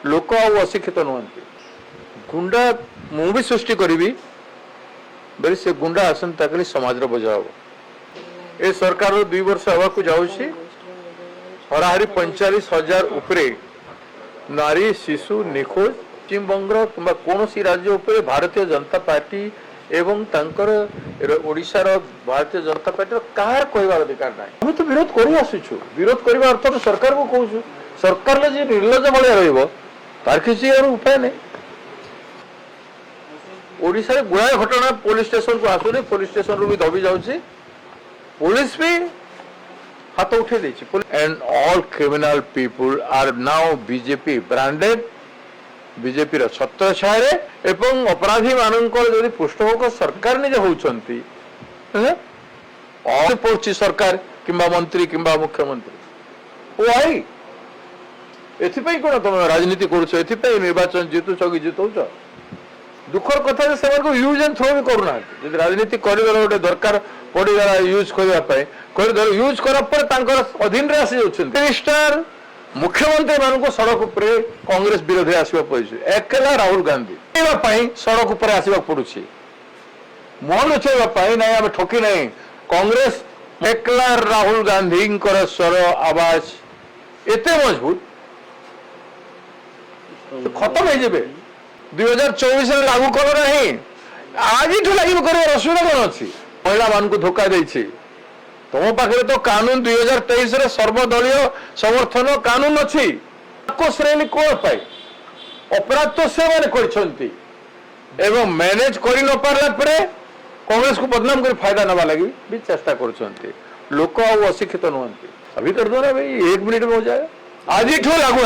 लोक अशिक्षित नुहति गुंडा मु भी सृष्टि करी बोले से गुंडा आसंता काली समाज बोझ हम ए सरकार 2 वर्ष हवा को जाऊँगी हराहरी 45,000 उपरे नारी शिशु निखोज पश्चिम बंग कि कौन राज्य उपरे भारतीय जनता पार्टी एवं तांकर ओडिशार भारतीय जनता पार्टी कहार कहबार अधिकार ना आम तो विरोध कर आसुचु विरोध करने अर्थ में सरकार को कहूँ सरकार जी निर्लज भाया रही किसी उपाय नहीं ओडिशा गुड़ाए घटना पुलिस स्टेशन को आसुनी पुलिस स्टेशन रू भी दबी जाऊँगी पुलिस भी हाथ उठे and all criminal people are now BJP branded BJP छत्र छाया एवं अपराधी मानकर जदि पृष्ठपोषक सरकार निजे होती पड़े सरकार किंबा मंत्री किंबा मुख्यमंत्री वाई एथि कौन तुम राजनीति कर निर्वाचन जीतुच कि जितौच दुखर कथा से यूज एंड थ्रो भी करूना राजनीति कर गोटे दरकार पड़गला यूज करने यूज कर अधीन आसी मिनिस्टर मुख्यमंत्री मान सड़क उपर कांग्रेस विरोधी आसवा पड़े एकला राहुल गांधी सड़क उपर आसवा पड़ुछि मुह लुचाई ना आम ठकी ना कांग्रेस एकला राहुल गांधी स्वर आवाज एते मजबूत खत्म हो 2024 लागू कल ना आज लागू कर असुविधा कौन अच्छी महिला मान धोखा देती तुम पाखे तो कानून 2023 सर्वदलीय समर्थन कानून अच्छी श्रेणी कौन पाए अपराध तो से मैंने एवं मैनेज कर न पारा कांग्रेस को बदनाम कर फायदा नवा लगी भी चेष्टा कर लोक अशिक्षित नुहति अभी कर दो ना भाई 1 मिनट में हो जाए आज लागू